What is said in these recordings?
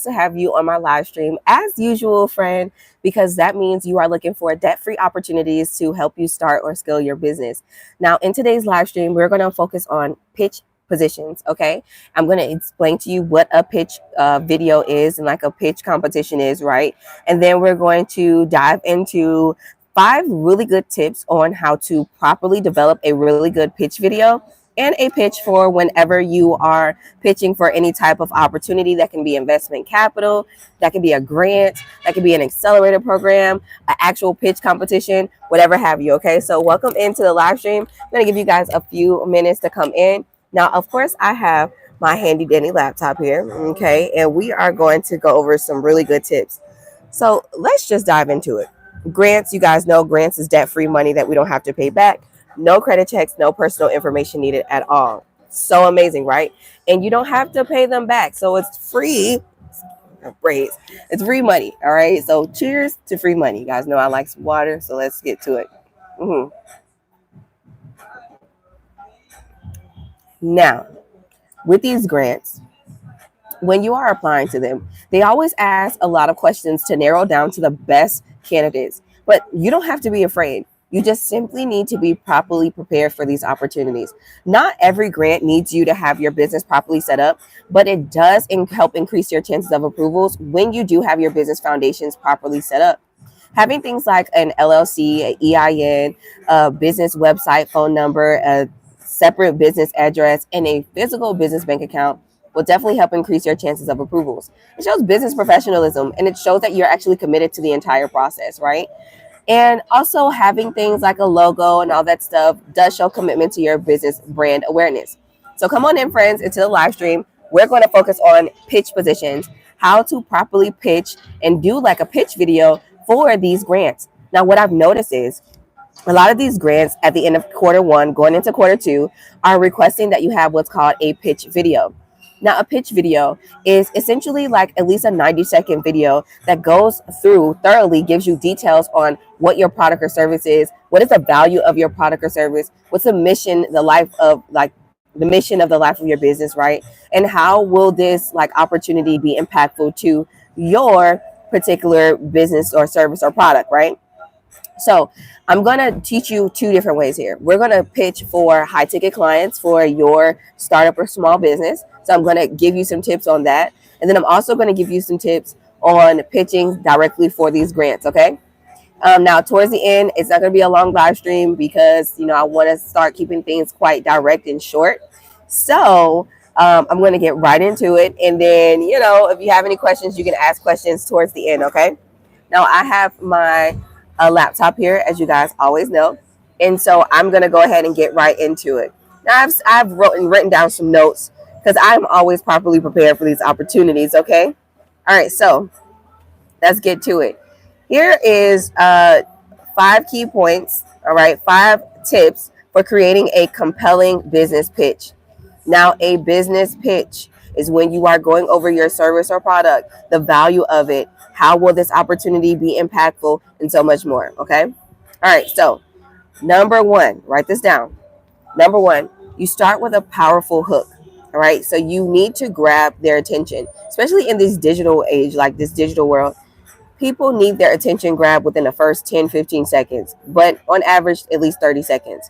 to have you on my live stream as usual, friend, because that means you are looking for debt-free opportunities to help you start or scale your business. Now, in today's live stream, we're going to focus on pitch positions. Okay, I'm going to explain to you what a pitch video is and like a pitch competition is, right? And then we're going to dive into 5 really good tips on how to properly develop a really good pitch video and a pitch for whenever you are pitching for any type of opportunity. That can be investment capital, that can be a grant, that can be an accelerator program, an actual pitch competition, whatever have you. Okay, so welcome into the live stream. I'm going to give you guys a few minutes to come in. Now, of course, I have my handy dandy laptop here. Okay, and we are going to go over some really good tips. So let's just dive into it. Grants, you guys know grants is debt-free money that we don't have to pay back. No credit checks, no personal information needed at all. So amazing, right? And you don't have to pay them back. So it's free. It's free money. All right. So cheers to free money. You guys know I like some water. So let's get to it. Now, with these grants, when you are applying to them, they always ask a lot of questions to narrow down to the best candidates. But you don't have to be afraid. You just simply need to be properly prepared for these opportunities. Not every grant needs you to have your business properly set up, but it does help increase your chances of approvals when you do have your business foundations properly set up. Having things like an LLC, an EIN, a business website, phone number, a separate business address, and a physical business bank account will definitely help increase your chances of approvals. It shows business professionalism, and it shows that you're actually committed to the entire process, right? And also having things like a logo and all that stuff does show commitment to your business brand awareness. So come on in, friends, into the live stream. We're going to focus on pitch positions, how to properly pitch and do like a pitch video for these grants. Now, what I've noticed is a lot of these grants at the end of Q1, going into Q2, are requesting that you have what's called a pitch video. Now, a pitch video is essentially like at least a 90-second video that goes through thoroughly, gives you details on what your product or service is, what is the value of your product or service, what's the mission, the mission of the life of your business, right? And how will this like opportunity be impactful to your particular business or service or product, right? So I'm going to teach you 2 different ways here. We're going to pitch for high ticket clients for your startup or small business. So I'm going to give you some tips on that. And then I'm also going to give you some tips on pitching directly for these grants. Okay. Now, towards the end, it's not going to be a long live stream because, I want to start keeping things quite direct and short. So I'm going to get right into it. And then, if you have any questions, you can ask questions towards the end. Okay. Now, I have my laptop here, as you guys always know. And so I'm going to go ahead and get right into it. Now, I've written down some notes because I'm always properly prepared for these opportunities, okay? All right, so let's get to it. Here is 5 key points, all right, 5 tips for creating a compelling business pitch. Now, a business pitch is when you are going over your service or product, the value of it, how will this opportunity be impactful, and so much more, okay? All right, so number 1, write this down. Number 1, you start with a powerful hook, all right? So you need to grab their attention, especially in this digital age, like this digital world. People need their attention grabbed within the first 10, 15 seconds, but on average, at least 30 seconds.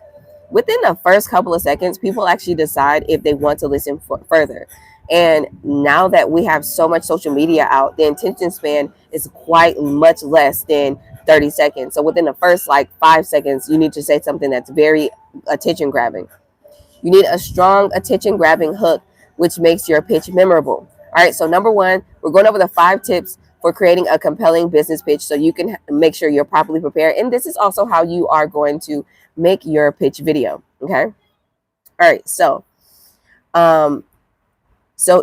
Within the first couple of seconds, people actually decide if they want to listen further. And now that we have so much social media out, the attention span is quite much less than 30 seconds. So within the first 5 seconds, you need to say something that's very attention grabbing. You need a strong attention grabbing hook, which makes your pitch memorable. All right. So number 1, we're going over the 5 tips for creating a compelling business pitch so you can make sure you're properly prepared. And this is also how you are going to make your pitch video. Okay. All right. So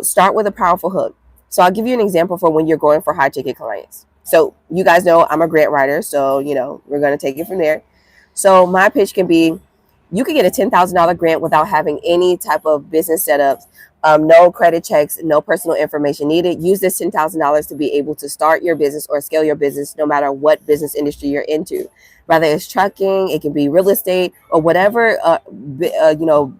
start with a powerful hook. So I'll give you an example for when you're going for high ticket clients. So you guys know I'm a grant writer. So, we're going to take it from there. So my pitch can be, You could get a $10,000 grant without having any type of business setups, no credit checks, no personal information needed. Use this $10,000 to be able to start your business or scale your business, no matter what business industry you're into. Whether it's trucking, it can be real estate, or whatever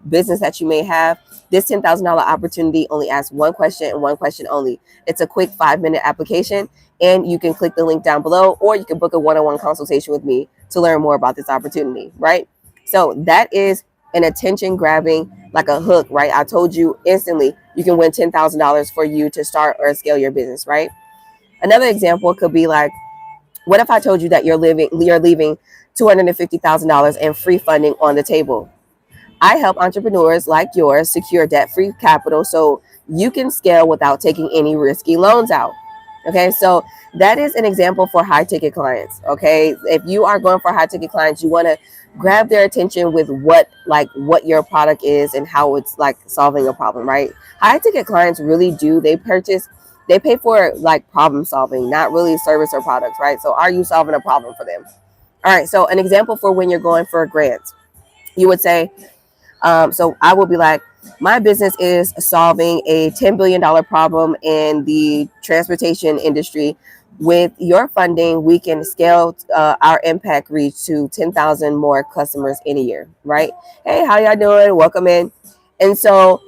business that you may have. This $10,000 opportunity only asks one question and one question only. It's a quick 5-minute application, and you can click the link down below, or you can book a one-on-one consultation with me to learn more about this opportunity, right? So that is an attention grabbing, like a hook, right? I told you instantly you can win $10,000 for you to start or scale your business, right? Another example could be like, what if I told you that you're leaving $250,000 in free funding on the table? I help entrepreneurs like yours secure debt-free capital so you can scale without taking any risky loans out. Okay, so that is an example for high ticket clients. Okay, if you are going for high ticket clients, you want to grab their attention with what your product is and how it's like solving a problem, right? High ticket clients really do, they pay for like problem solving, not really service or products, right? So are you solving a problem for them? All right, so an example for when you're going for grants, you would say, so I will be like, my business is solving a $10 billion problem in the transportation industry. With your funding, we can scale our impact reach to 10,000 more customers in a year, right? Hey, how y'all doing? Welcome in. And so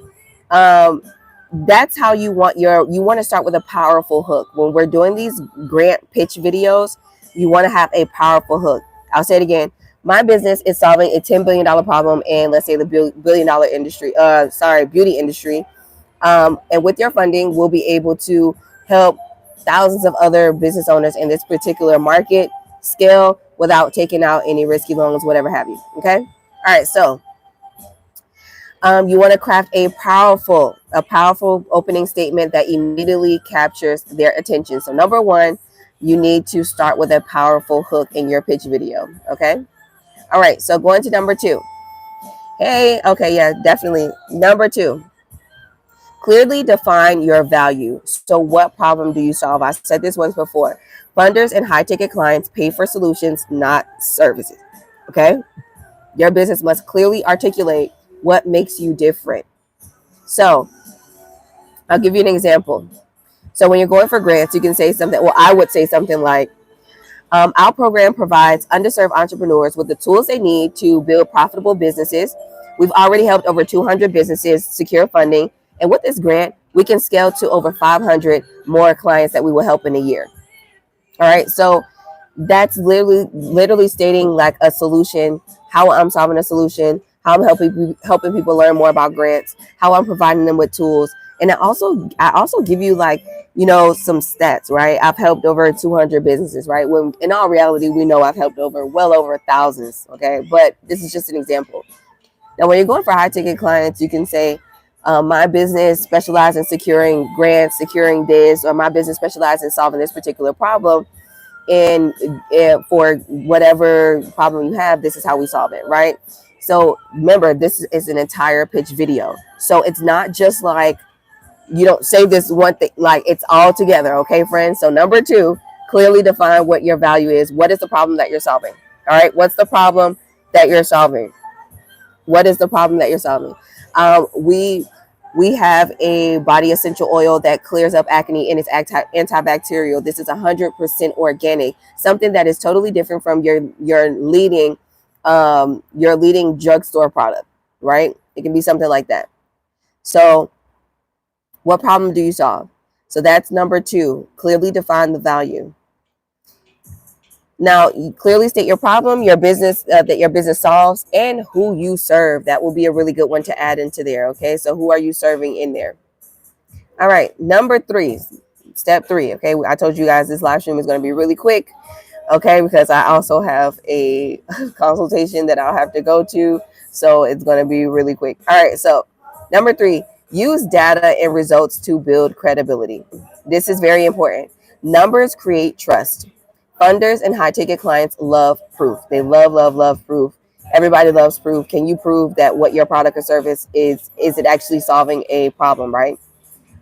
that's how you want to start with a powerful hook. When we're doing these grant pitch videos, you want to have a powerful hook. I'll say it again. My business is solving a $10 billion problem in, let's say, the billion-dollar industry, beauty industry. And with your funding, we'll be able to help thousands of other business owners in this particular market scale without taking out any risky loans, whatever have you. Okay. All right. So you want to craft a powerful opening statement that immediately captures their attention. So number one, you need to start with a powerful hook in your pitch video. Okay. All right, so going to number two. Hey, okay, yeah, definitely. Number two, clearly define your value. So what problem do you solve? I said this once before. Funders and high ticket clients pay for solutions, not services. Okay? Your business must clearly articulate what makes you different. So I'll give you an example. So when you're going for grants, you can say something, well, I would say something like, our program provides underserved entrepreneurs with the tools they need to build profitable businesses. We've already helped over 200 businesses secure funding. And with this grant, we can scale to over 500 more clients that we will help in a year. All right. So that's literally stating like a solution, how I'm solving a solution, how I'm helping people learn more about grants, how I'm providing them with tools. And I also give you like, some stats, right? I've helped over 200 businesses, right? When in all reality, we know I've helped well over thousands. Okay. But this is just an example. Now, when you're going for high ticket clients, you can say, my business specializes in securing grants, securing this, or my business specializes in solving this particular problem. And for whatever problem you have, this is how we solve it, right? So remember, this is an entire pitch video. So it's not just like, you don't say this one thing, like it's all together. Okay, friends. So number two, clearly define what your value is. What is the problem that you're solving? All right. What's the problem that you're solving? What is the problem that you're solving? We have a body essential oil that clears up acne and is antibacterial. This is 100% organic, something that is totally different from your leading drugstore product, right? It can be something like that. So what problem do you solve? So that's number two, clearly define the value. Now, you clearly state your problem, your business that your business solves, and who you serve. That will be a really good one to add into there. Okay, so who are you serving in there? All right, number three, step three. Okay, I told you guys this live stream is going to be really quick. Okay, because I also have a consultation that I'll have to go to, so it's going to be really quick. All right, so number three, use data and results to build credibility. This is very important. Numbers create trust. Funders and high ticket clients love proof. They love proof. Everybody loves proof. Can you prove that what your product or service is it actually solving a problem, right?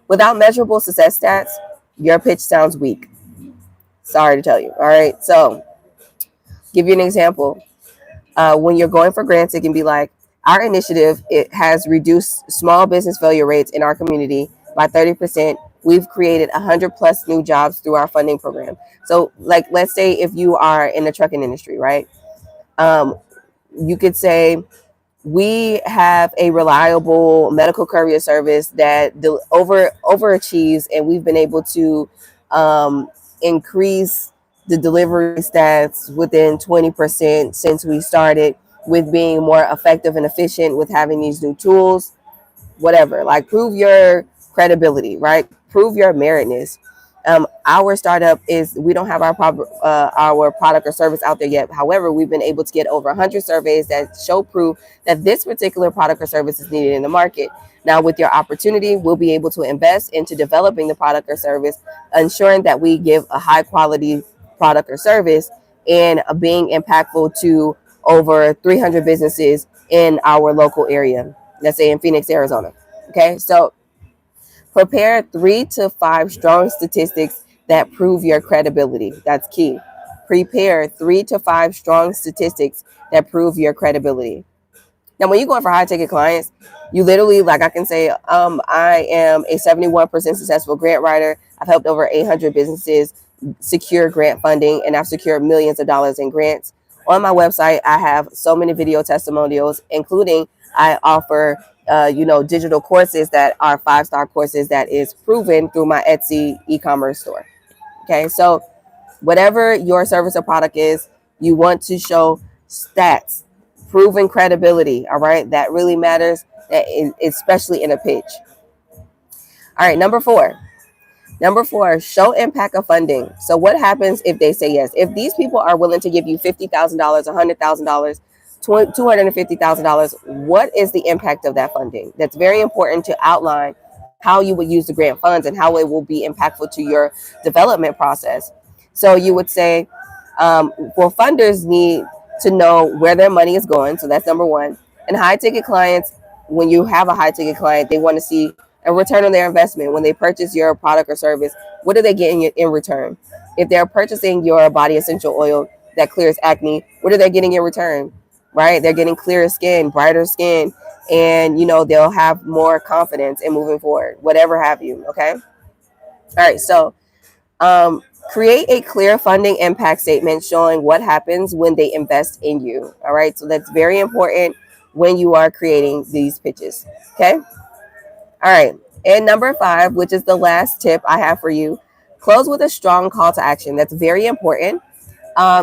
Without measurable success stats, your pitch sounds weak. Sorry to tell you. All right. So give you an example. When you're going for grants, it can be like, our initiative, it has reduced small business failure rates in our community by 30%. We've created 100 plus new jobs through our funding program. So like, let's say if you are in the trucking industry, right? Um, you could say, we have a reliable medical courier service that overachieves, and we've been able to increase the delivery stats within 20% since we started, with being more effective and efficient with having these new tools. Whatever, like, prove your credibility, right? Prove your meritness. Our startup is, we don't have our product or service out there yet. However, we've been able to get over 100 surveys that show proof that this particular product or service is needed in the market. Now, with your opportunity, we'll be able to invest into developing the product or service, ensuring that we give a high quality product or service, and being impactful to over 300 businesses in our local area, let's say in Phoenix, Arizona. Okay, so prepare 3 to 5 strong statistics that prove your credibility. That's key. Prepare 3 to 5 strong statistics that prove your credibility. Now, when you're going for high ticket clients, you literally, like, I can say, I am a 71% successful grant writer. I've helped over 800 businesses secure grant funding, and I've secured millions of dollars in grants. On my website, I have so many video testimonials, including I offer, digital courses that are 5-star courses that is proven through my Etsy e-commerce store. Okay, so whatever your service or product is, you want to show stats, proven credibility. All right, that really matters, especially in a pitch. All right, number four, show impact of funding. So what happens if they say yes? If these people are willing to give you $50,000, $100,000, $250,000, what is the impact of that funding? That's very important to outline how you would use the grant funds and how it will be impactful to your development process. So you would say, well, funders need to know where their money is going. So that's number one. And high ticket clients, when you have a high ticket client, they want to see a return on their investment. When they purchase your product or service, what are they getting in return? If they're purchasing your body essential oil that clears acne, what are they getting in return? Right? They're getting clearer skin, brighter skin, and they'll have more confidence in moving forward, whatever have you. Okay. All right. So create a clear funding impact statement showing what happens when they invest in you. All right. So that's very important when you are creating these pitches. Okay. All right. And number 5, which is the last tip I have for you, close with a strong call to action. That's very important.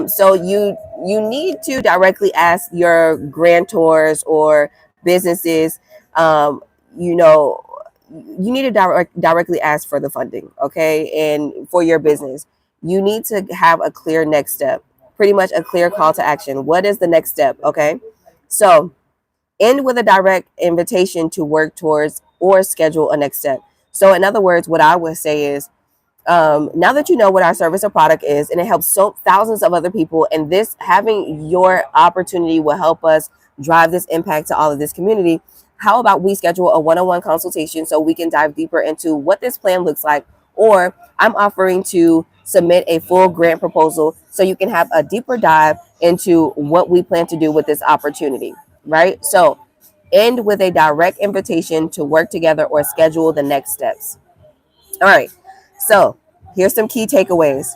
So you need to directly ask your grantors or businesses, you need to directly ask for the funding, okay? And for your business, you need to have a clear next step, pretty much a clear call to action. What is the next step, okay? So end with a direct invitation to work towards or schedule a next step. So in other words, what I would say is, now that you know what our service or product is, and it helps thousands of other people, and this having your opportunity will help us drive this impact to all of this community, how about we schedule a one-on-one consultation so we can dive deeper into what this plan looks like? Or I'm offering to submit a full grant proposal so you can have a deeper dive into what we plan to do with this opportunity, right? So end with a direct invitation to work together or schedule the next steps. All right. So here's some key takeaways.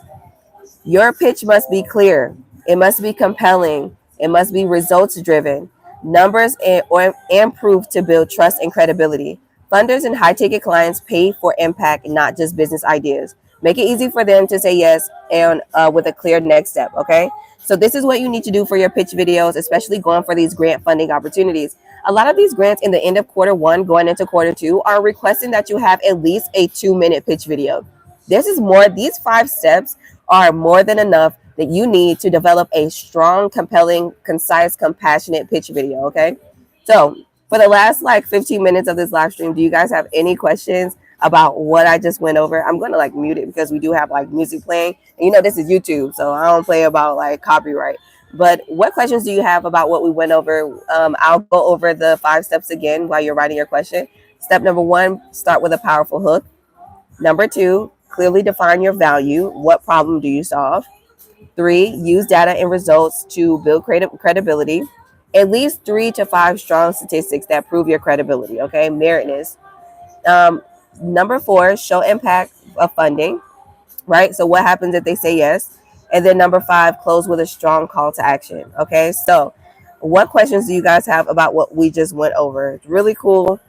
Your pitch must be clear. It must be compelling. It must be results driven. Numbers and proof to build trust and credibility. Funders and high ticket clients pay for impact, not just business ideas. Make it easy for them to say yes, and with a clear next step. Okay. So this is what you need to do for your pitch videos, especially going for these grant funding opportunities. A lot of these grants in the end of quarter 1 going into quarter 2 are requesting that you have at least a 2-minute pitch video. These 5 steps are more than enough that you need to develop a strong, compelling, concise, compassionate pitch video. Okay. So for the last 15 minutes of this live stream, do you guys have any questions about what I just went over? I'm going to mute it because we do have music playing, and this is YouTube, so I don't play about copyright. But what questions do you have about what we went over? I'll go over the 5 steps again while you're writing your question. Step number 1, start with a powerful hook. Number 2, clearly define your value. What problem do you solve? Three, use data and results to build credibility. At least 3 to 5 strong statistics that prove your credibility. Okay, meritness. Um, Number four, show impact of funding. Right. So what happens if they say yes? And then number five, close with a strong call to action. Okay. So what questions do you guys have about what we just went over? It's really cool.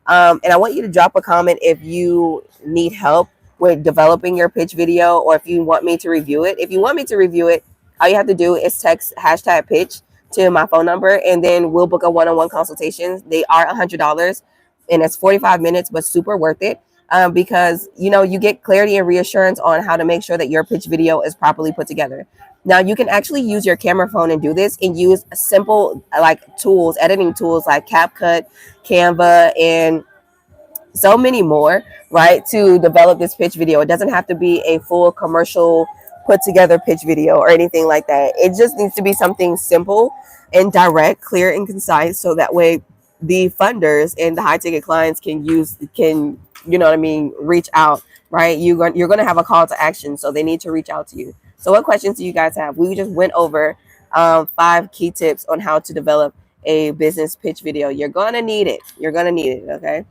And I want you to drop a comment if you need help with developing your pitch video, or if you want me to review it. If you want me to review it, all you have to do is text hashtag pitch to my phone number, and then we'll book a one-on-one consultation. They are $100, and it's 45 minutes, but super worth it. Because you get clarity and reassurance on how to make sure that your pitch video is properly put together. Now you can actually use your camera phone and do this, and use simple like tools, editing tools like CapCut, Canva, and so many more, right, to develop this pitch video. It doesn't have to be a full commercial put together pitch video or anything like that. It just needs to be something simple and direct, clear and concise, so that way the funders and the high ticket clients can what I mean, reach out, right? You're going to have a call to action, so they need to reach out to you. So what questions do you guys have? We just went over 5 key tips on how to develop a business pitch video. You're going to need it. You're going to need it. Okay.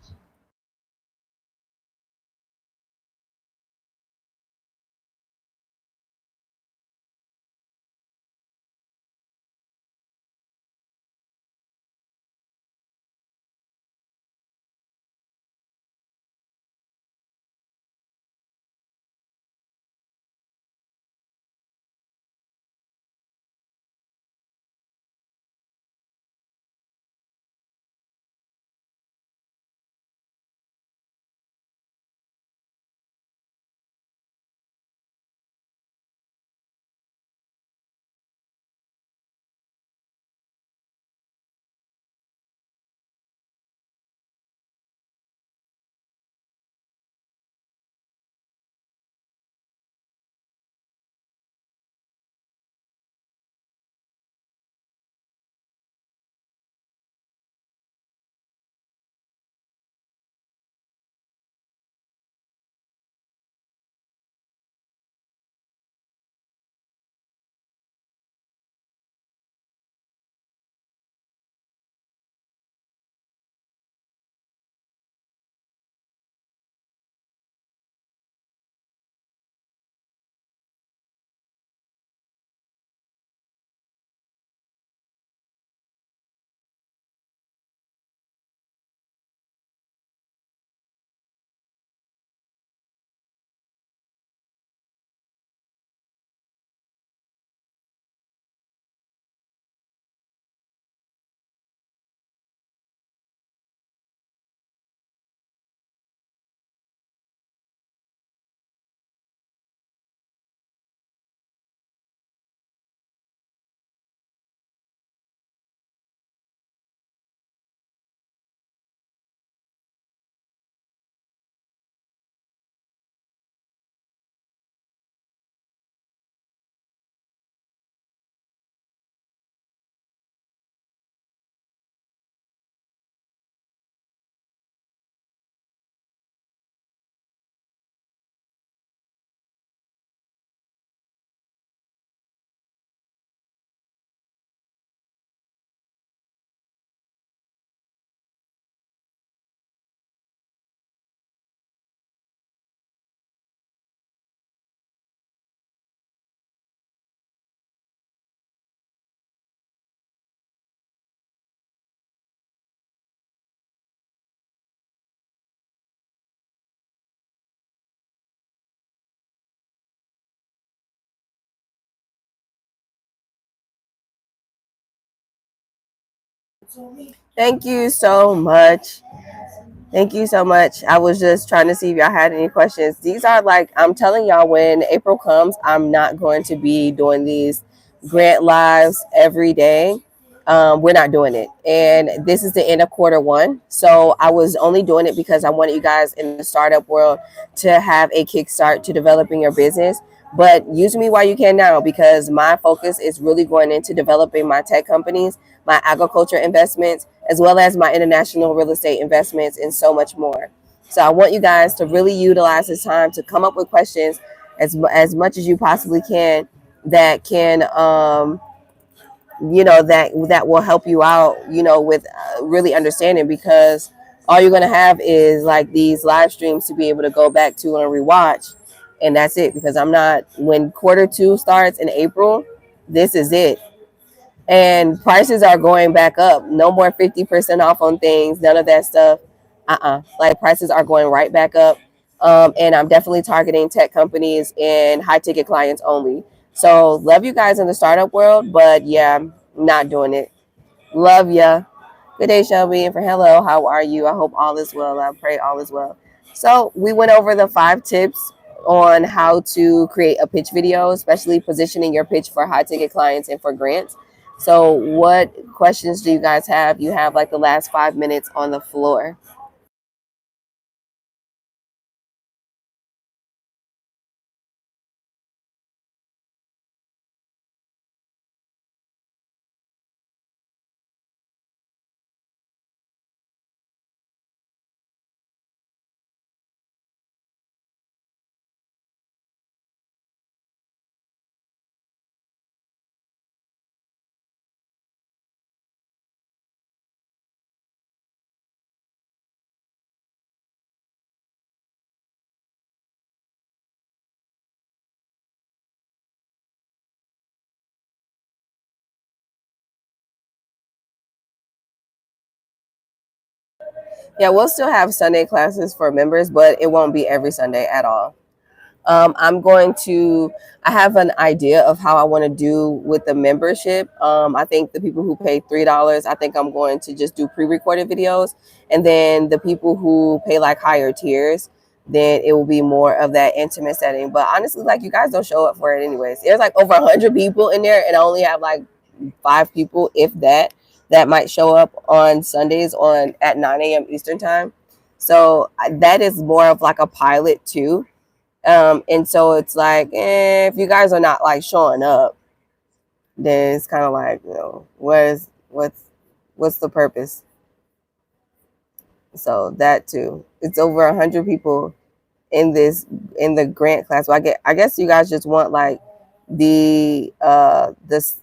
Thank you so much. Thank you so much. I was just trying to see if y'all had any questions. These are like, I'm telling y'all, when April comes, I'm not going to be doing these grant lives every day. We're not doing it. And this is the end of quarter 1. So I was only doing it because I wanted you guys in the startup world to have a kickstart to developing your business. But use me while you can now, because my focus is really going into developing my tech companies, my agriculture investments, as well as my international real estate investments, and so much more. So I want you guys to really utilize this time to come up with questions as much as you possibly can, that can that will help you out, with really understanding, because all you're going to have is like these live streams to be able to go back to and rewatch, and that's it. Because I'm not, when quarter two starts in April, this is it. And prices are going back up. No more 50% off on things, none of that stuff. Like, prices are going right back up. And I'm definitely targeting tech companies and high ticket clients only. So love you guys in the startup world, but yeah, I'm not doing it. Love ya. Good day, Shelby. And for hello, how are you? I hope all is well. I pray all is well. So we went over the 5 tips on how to create a pitch video, especially positioning your pitch for high ticket clients and for grants. So what questions do you guys have? You have like the last 5 minutes on the floor. Yeah, we'll still have Sunday classes for members, but it won't be every Sunday at all. I'm going to, I have an idea of how I want to do with the membership. I think the people who pay $3, I think I'm going to just do pre-recorded videos. And then the people who pay like higher tiers, then it will be more of that intimate setting. But honestly, like, you guys don't show up for it anyways. There's like over 100 people in there, and I only have like 5 people, if that, that might show up on Sundays on at 9 a.m. Eastern time. So that is more of like a pilot too. And so it's like, if you guys are not like showing up, then it's kind of like, what's the purpose? So that too, it's over 100 people in the grant class. So I guess you guys just want like this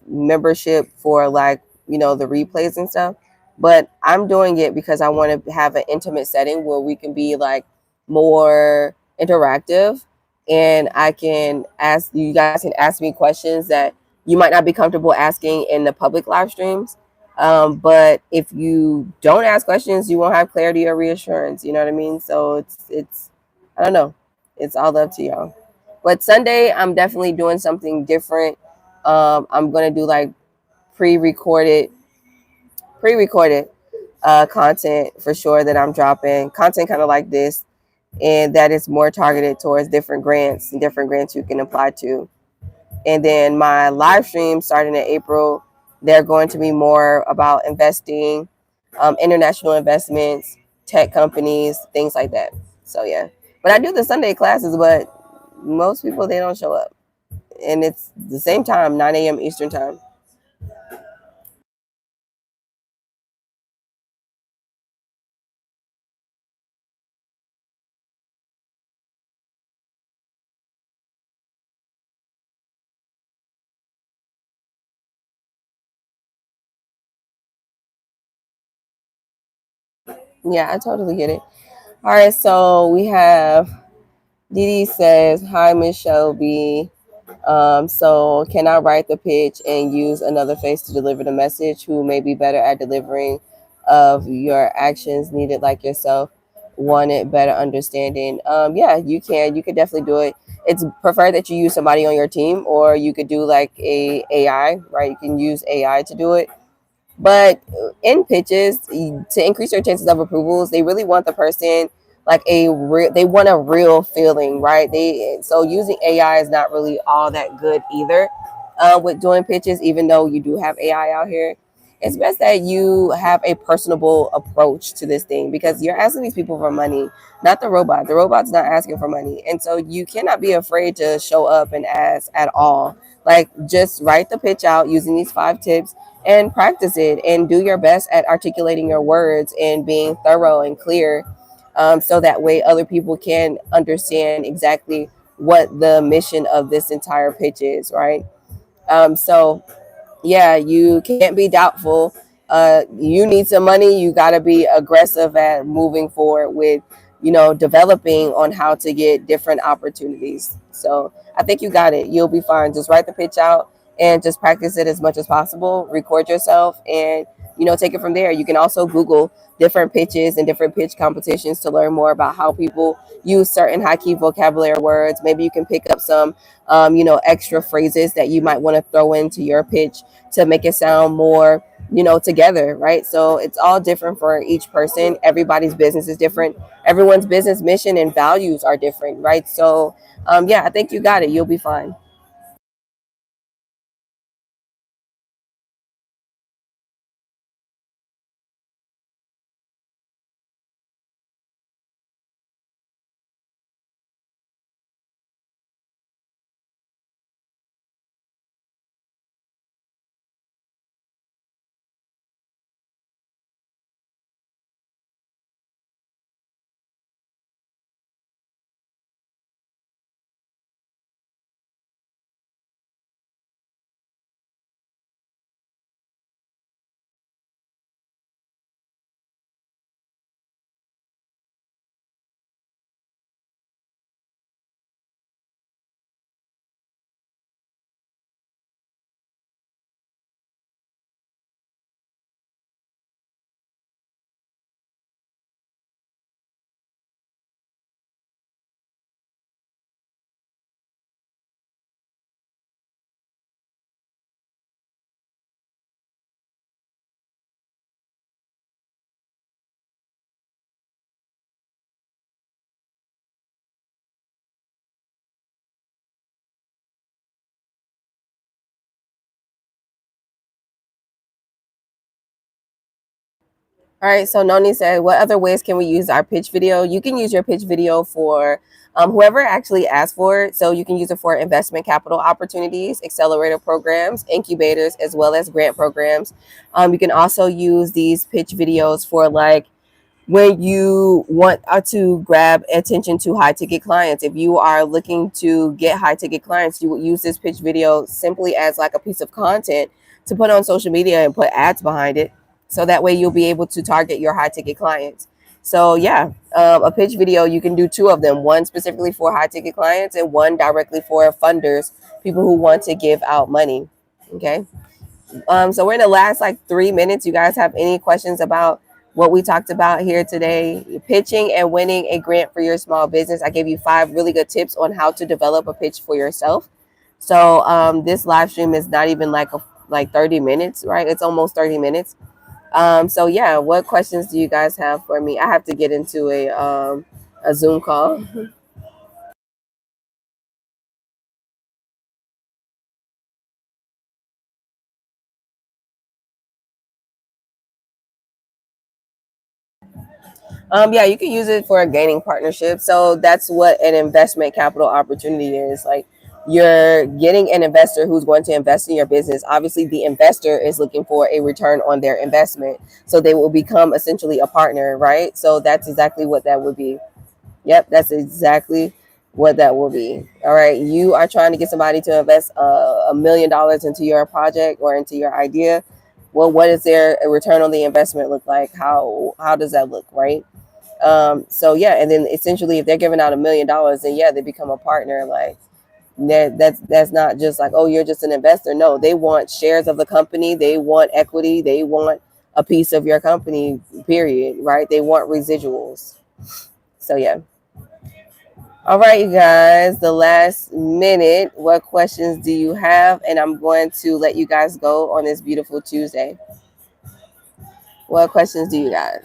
membership for like, the replays and stuff. But I'm doing it because I want to have an intimate setting where we can be like more interactive, and I can ask you guys, can ask me questions that you might not be comfortable asking in the public live streams. But if you don't ask questions, you won't have clarity or reassurance. You know what I mean? So it's I don't know. It's all up to y'all. But Sunday, I'm definitely doing something different. I'm gonna do like pre-recorded, pre-recorded content for sure, that I'm dropping content kind of like this, and that is more targeted towards different grants and different grants you can apply to. And then my live stream starting in April, they're going to be more about investing, international investments, tech companies, things like that. So yeah, but I do the Sunday classes, but most people, they don't show up, and it's the same time, 9 a.m. Eastern time. Yeah, I totally get it. All right, so we have Didi says, "Hi, Miss Shelby. So can I write the pitch and use another face to deliver the message who may be better at delivering of your actions needed like yourself? Wanted better understanding." Yeah, you can. You could definitely do it. It's preferred that you use somebody on your team, or you could do like a AI, right? You can use AI to do it. But in pitches, to increase your chances of approvals, they really want the person like a real. They want a real feeling, right? So using AI is not really all that good either. With doing pitches, even though you do have AI out here, it's best that you have a personable approach to this thing, because you're asking these people for money, not the robot. The robot's not asking for money, and so you cannot be afraid to show up and ask at all. Like, just write the pitch out using these 5 tips and practice it, and do your best at articulating your words and being thorough and clear, so that way other people can understand exactly what the mission of this entire pitch is, right? So yeah, you can't be doubtful. You need some money. You got to be aggressive at moving forward with, developing on how to get different opportunities. So I think you got it. You'll be fine. Just write the pitch out and just practice it as much as possible. Record yourself and, take it from there. You can also Google different pitches and different pitch competitions to learn more about how people use certain high key vocabulary words. Maybe you can pick up some, extra phrases that you might want to throw into your pitch to make it sound more, together, right? So it's all different for each person. Everybody's business is different. Everyone's business mission and values are different, right? So, yeah, I think you got it. You'll be fine. All right, so Noni said, what other ways can we use our pitch video? You can use your pitch video for whoever actually asked for it. So you can use it for investment capital opportunities, accelerator programs, incubators, as well as grant programs. You can also use these pitch videos for like when you want to grab attention to high ticket clients. If you are looking to get high ticket clients, you would use this pitch video simply as like a piece of content to put on social media and put ads behind it. So that way you'll be able to target your high ticket clients. So yeah, a pitch video, you can do two of them, one specifically for high ticket clients and one directly for funders, people who want to give out money. Okay. So we're in the last like 3 minutes. You guys have any questions about what we talked about here today? Pitching and winning a grant for your small business. I gave you 5 really good tips on how to develop a pitch for yourself. So this live stream is not even like 30 minutes, right? It's almost 30 minutes. So yeah, what questions do you guys have for me? I have to get into a Zoom call. Yeah, you can use it for a gaining partnership. So that's what an investment capital opportunity is. Like you're getting an investor who's going to invest in your business. Obviously, the investor is looking for a return on their investment. So they will become essentially a partner, right? So that's exactly what that would be. Yep, that's exactly what that will be. All right. You are trying to get somebody to invest $1 million into your project or into your idea. Well, what is their return on the investment look like? How does that look, right? So yeah, and then essentially if they're giving out $1 million, then yeah, they become a partner. Like that's not just like, oh, you're just an investor. No, they want shares of the company, they want equity, they want a piece of your company, period, right? They want residuals. So yeah. All right, you guys, the last minute, what questions do you have? And I'm going to let you guys go on this beautiful Tuesday. What questions do you got?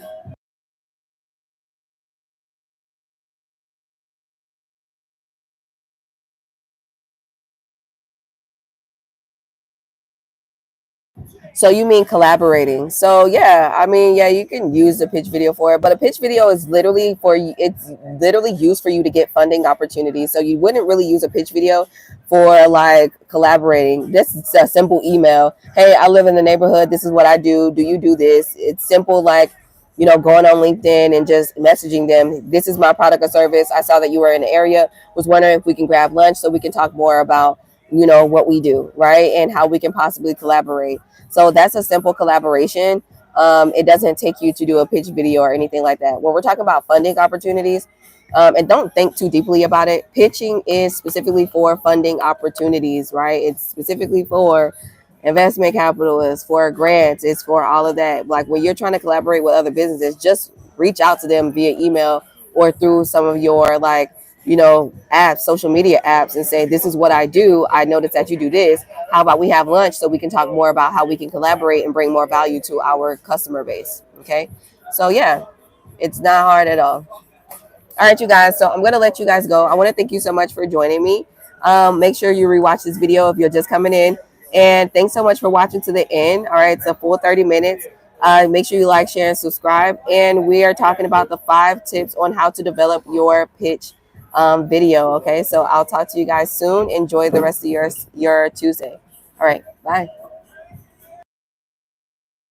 So you mean collaborating? So yeah, I mean, yeah, you can use the pitch video for it, but a pitch video is literally for you. It's literally used for you to get funding opportunities. So you wouldn't really use a pitch video for like collaborating. This is a simple email. Hey, I live in the neighborhood. This is what I do. Do you do this? It's simple, like going on LinkedIn and just messaging them. This is my product or service. I saw that you were in the area. Was wondering if we can grab lunch so we can talk more about what we do, right? And how we can possibly collaborate. So that's a simple collaboration. It doesn't take you to do a pitch video or anything like that. When we're talking about funding opportunities, and don't think too deeply about it, pitching is specifically for funding opportunities, right? It's specifically for investment capital, it's for grants, it's for all of that. Like when you're trying to collaborate with other businesses, just reach out to them via email or through some of your apps, social media apps, and say, this is what I do. I noticed that you do this. How about we have lunch so we can talk more about how we can collaborate and bring more value to our customer base. Okay. So yeah, it's not hard at all. All right, you guys. So I'm going to let you guys go. I want to thank you so much for joining me. Make sure you rewatch this video if you're just coming in. And thanks so much for watching to the end. All right, it's a full 30 minutes. Make sure you like, share, and subscribe. And we are talking about the 5 tips on how to develop your pitch video. Okay, so I'll talk to you guys soon. Enjoy the rest of your Tuesday. All right, bye.